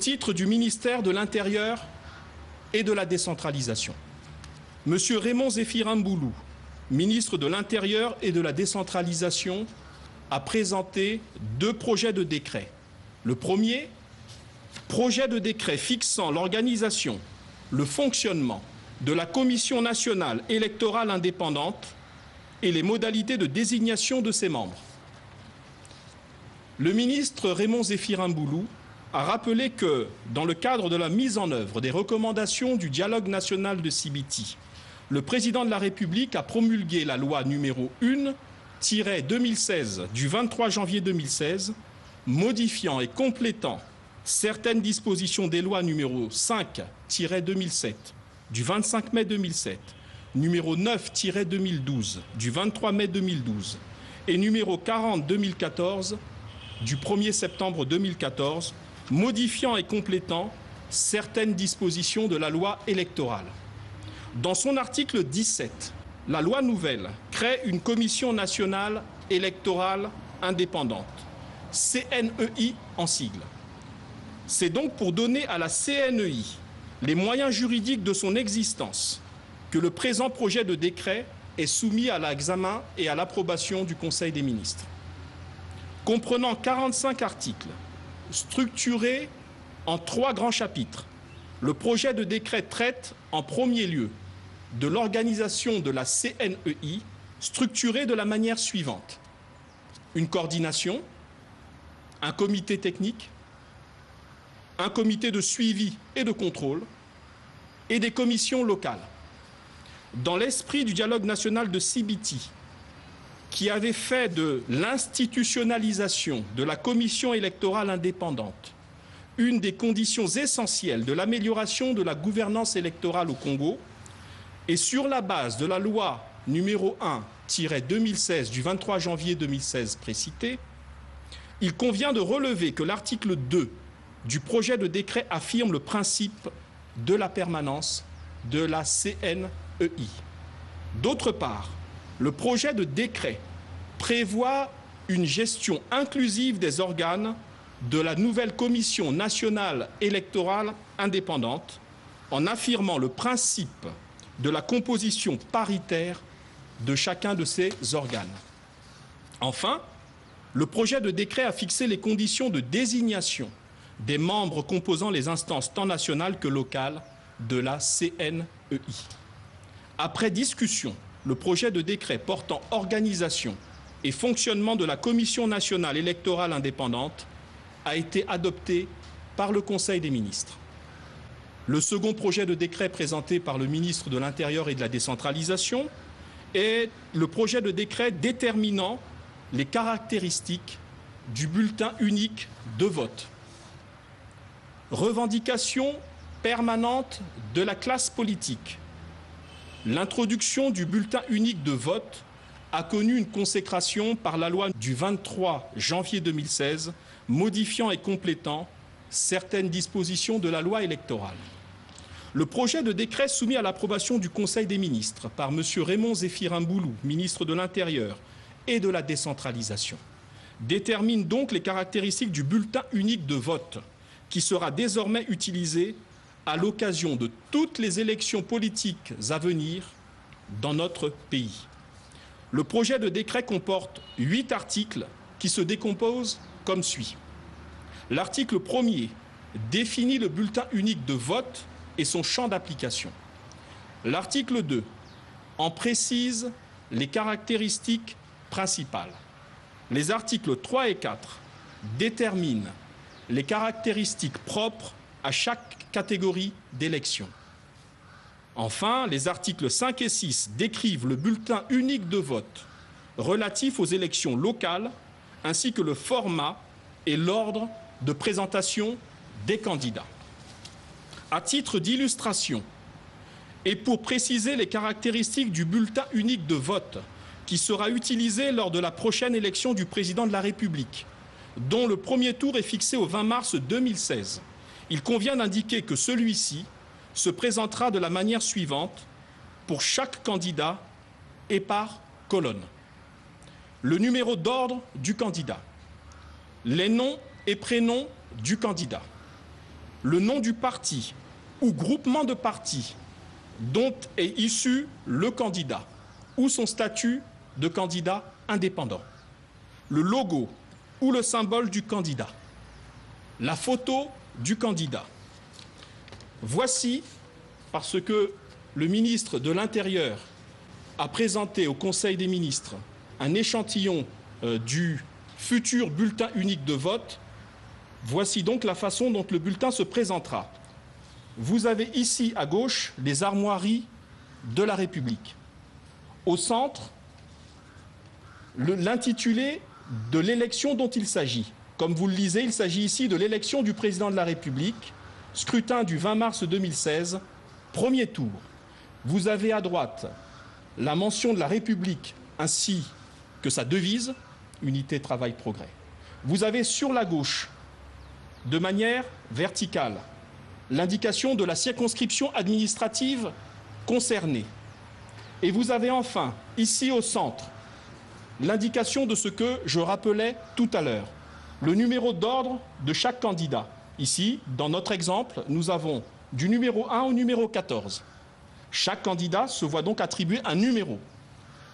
titre du ministère de l'Intérieur et de la décentralisation. Monsieur Raymond Zéphirin Mboulou, ministre de l'Intérieur et de la décentralisation, a présenté 2 projets de décret. Le premier, projet de décret fixant l'organisation, le fonctionnement de la Commission nationale électorale indépendante et les modalités de désignation de ses membres. Le ministre Raymond Zéphirin Mboulou a rappelé que, dans le cadre de la mise en œuvre des recommandations du dialogue national de Sibiti, le président de la République a promulgué la loi numéro 1-2016 du 23 janvier 2016, modifiant et complétant certaines dispositions des lois numéro 5-2007 du 25 mai 2007, numéro 9-2012 du 23 mai 2012 et numéro 40-2014 du 1er septembre 2014, modifiant et complétant certaines dispositions de la loi électorale. Dans son article 17, la loi nouvelle crée une commission nationale électorale indépendante, CNEI en sigle. C'est donc pour donner à la CNEI les moyens juridiques de son existence que le présent projet de décret est soumis à l'examen et à l'approbation du Conseil des ministres. Comprenant 45 articles, structurés en 3 grands chapitres, le projet de décret traite en premier lieu de l'organisation de la CNEI, structurée de la manière suivante: une coordination, un comité technique, un comité de suivi et de contrôle et des commissions locales. Dans l'esprit du dialogue national de Sibiti, qui avait fait de l'institutionnalisation de la commission électorale indépendante une des conditions essentielles de l'amélioration de la gouvernance électorale au Congo, et sur la base de la loi numéro 1-2016 du 23 janvier 2016 précitée, il convient de relever que l'article 2 du projet de décret affirme le principe de la permanence de la CNEI. D'autre part, le projet de décret prévoit une gestion inclusive des organes de la nouvelle Commission nationale électorale indépendante en affirmant le principe de la composition paritaire de chacun de ces organes. Enfin, le projet de décret a fixé les conditions de désignation des membres composant les instances tant nationales que locales de la CNEI. Après discussion, le projet de décret portant organisation et fonctionnement de la Commission nationale électorale indépendante a été adopté par le Conseil des ministres. Le second projet de décret présenté par le ministre de l'Intérieur et de la décentralisation est le projet de décret déterminant les caractéristiques du bulletin unique de vote. Revendication permanente de la classe politique. L'introduction du bulletin unique de vote a connu une consécration par la loi du 23 janvier 2016, modifiant et complétant certaines dispositions de la loi électorale. Le projet de décret soumis à l'approbation du Conseil des ministres par M. Raymond Zéphirin Mboulou, ministre de l'Intérieur et de la décentralisation, détermine donc les caractéristiques du bulletin unique de vote qui sera désormais utilisé à l'occasion de toutes les élections politiques à venir dans notre pays. Le projet de décret comporte 8 articles qui se décomposent comme suit. L'article 1er définit le bulletin unique de vote et son champ d'application. L'article 2 en précise les caractéristiques principales. Les articles 3 et 4 déterminent les caractéristiques propres à chaque catégorie d'élection. Enfin, les articles 5 et 6 décrivent le bulletin unique de vote relatif aux élections locales, ainsi que le format et l'ordre de présentation des candidats. À titre d'illustration, et pour préciser les caractéristiques du bulletin unique de vote qui sera utilisé lors de la prochaine élection du président de la République, dont le premier tour est fixé au 20 mars 2016, il convient d'indiquer que celui-ci se présentera de la manière suivante pour chaque candidat et par colonne. Le numéro d'ordre du candidat, les noms et prénoms du candidat, le nom du parti ou groupement de partis dont est issu le candidat ou son statut de candidat indépendant, le logo ou le symbole du candidat, la photo du candidat. Voici, parce que le ministre de l'Intérieur a présenté au Conseil des ministres un échantillon du futur bulletin unique de vote, voici donc la façon dont le bulletin se présentera. Vous avez ici à gauche les armoiries de la République. Au centre, l'intitulé de l'élection dont il s'agit. Comme vous le lisez, il s'agit ici de l'élection du président de la République, scrutin du 20 mars 2016, premier tour. Vous avez à droite la mention de la République ainsi que sa devise, unité, travail, progrès. Vous avez sur la gauche, de manière verticale, l'indication de la circonscription administrative concernée. Et vous avez enfin, ici au centre, l'indication de ce que je rappelais tout à l'heure, le numéro d'ordre de chaque candidat. Ici, dans notre exemple, nous avons du numéro 1 au numéro 14. Chaque candidat se voit donc attribuer un numéro.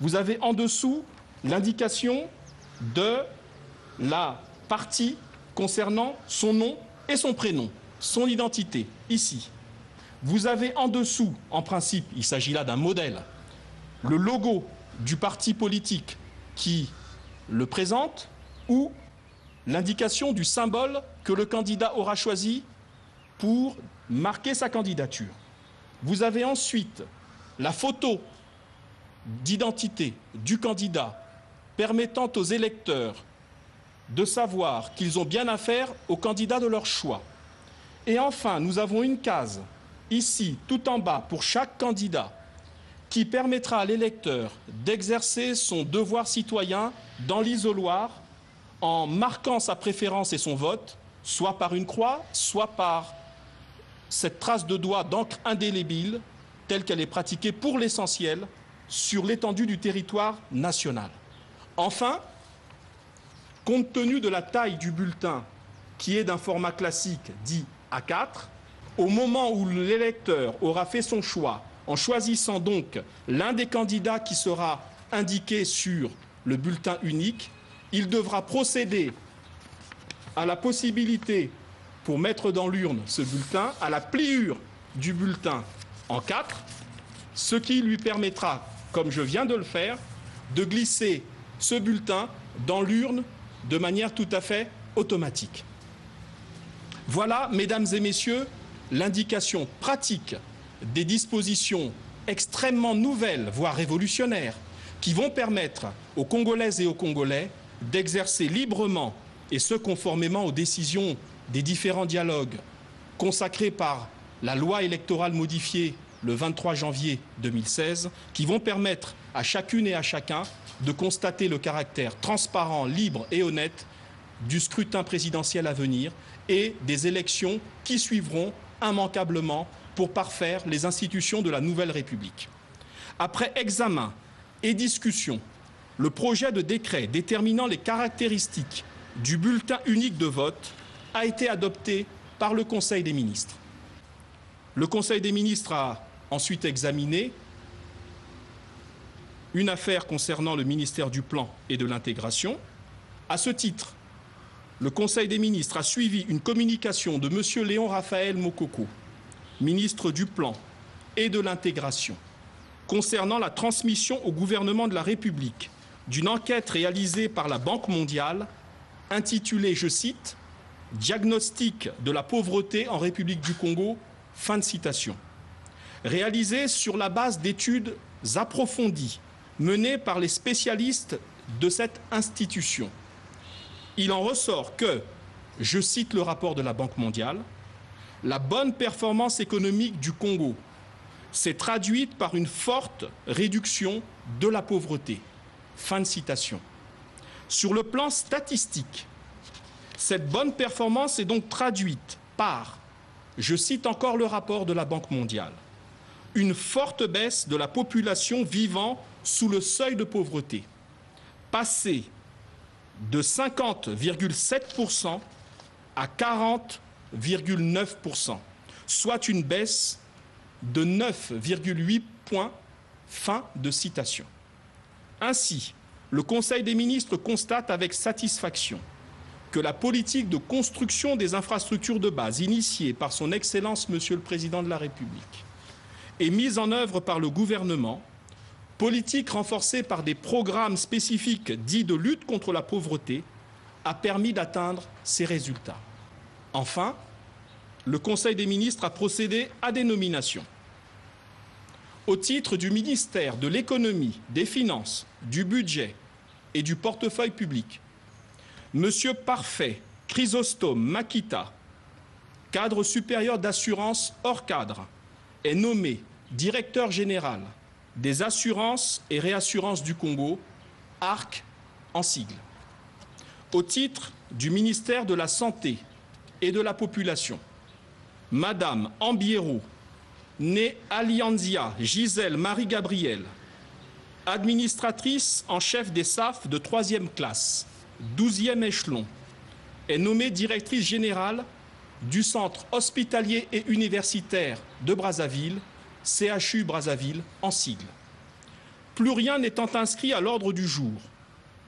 Vous avez en dessous l'indication de la partie concernant son nom et son prénom, son identité, ici. Vous avez en dessous, en principe, il s'agit là d'un modèle, le logo du parti politique qui le présente ou l'indication du symbole que le candidat aura choisi pour marquer sa candidature. Vous avez ensuite la photo d'identité du candidat permettant aux électeurs de savoir qu'ils ont bien affaire au candidat de leur choix. Et enfin, nous avons une case, ici, tout en bas, pour chaque candidat, qui permettra à l'électeur d'exercer son devoir citoyen dans l'isoloir en marquant sa préférence et son vote, soit par une croix, soit par cette trace de doigt d'encre indélébile, telle qu'elle est pratiquée pour l'essentiel sur l'étendue du territoire national. Enfin, compte tenu de la taille du bulletin, qui est d'un format classique dit A4, au moment où l'électeur aura fait son choix, en choisissant donc l'un des candidats qui sera indiqué sur le bulletin unique, il devra procéder à la possibilité, pour mettre dans l'urne ce bulletin, à la pliure du bulletin en 4, ce qui lui permettra, comme je viens de le faire, de glisser ce bulletin dans l'urne de manière tout à fait automatique. Voilà, mesdames et messieurs, l'indication pratique des dispositions extrêmement nouvelles, voire révolutionnaires, qui vont permettre aux Congolaises et aux Congolais d'exercer librement, et ce conformément aux décisions des différents dialogues consacrés par la loi électorale modifiée le 23 janvier 2016, qui vont permettre à chacune et à chacun de constater le caractère transparent, libre et honnête du scrutin présidentiel à venir et des élections qui suivront immanquablement pour parfaire les institutions de la nouvelle République. Après examen et discussion, le projet de décret déterminant les caractéristiques du bulletin unique de vote a été adopté par le Conseil des ministres. Le Conseil des ministres a ensuite examiné une affaire concernant le ministère du Plan et de l'Intégration. À ce titre, le Conseil des ministres a suivi une communication de M. Léon Raphaël Mokoko, ministre du Plan et de l'Intégration, concernant la transmission au gouvernement de la République d'une enquête réalisée par la Banque mondiale intitulée, je cite, « Diagnostic de la pauvreté en République du Congo », fin de citation, réalisée sur la base d'études approfondies menées par les spécialistes de cette institution. Il en ressort que, je cite le rapport de la Banque mondiale, « La bonne performance économique du Congo s'est traduite par une forte réduction de la pauvreté. » Fin de citation. Sur le plan statistique, cette bonne performance est donc traduite par, je cite encore le rapport de la Banque mondiale, une forte baisse de la population vivant sous le seuil de pauvreté, passée de 50,7% à 40 9,9%, soit une baisse de 9,8 points. Fin de citation. Ainsi, le Conseil des ministres constate avec satisfaction que la politique de construction des infrastructures de base initiée par son Excellence Monsieur le Président de la République et mise en œuvre par le gouvernement, politique renforcée par des programmes spécifiques dits de lutte contre la pauvreté, a permis d'atteindre ces résultats. Enfin, le Conseil des ministres a procédé à des nominations. Au titre du ministère de l'Économie, des Finances, du Budget et du Portefeuille public, Monsieur Parfait Chrysostome Makita, cadre supérieur d'assurance hors cadre, est nommé directeur général des assurances et réassurances du Congo, ARC en sigle. Au titre du ministère de la Santé et de la Population, Madame Ambiero, née Alianzia Gisèle Marie-Gabrielle, administratrice en chef des SAF de 3e classe, 12e échelon, est nommée directrice générale du Centre hospitalier et universitaire de Brazzaville, CHU Brazzaville en sigle. Plus rien n'étant inscrit à l'ordre du jour,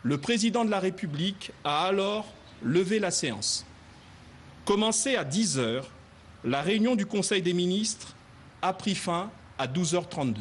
le président de la République a alors levé la séance. Commencée à 10 h, la réunion du Conseil des ministres a pris fin à 12h32.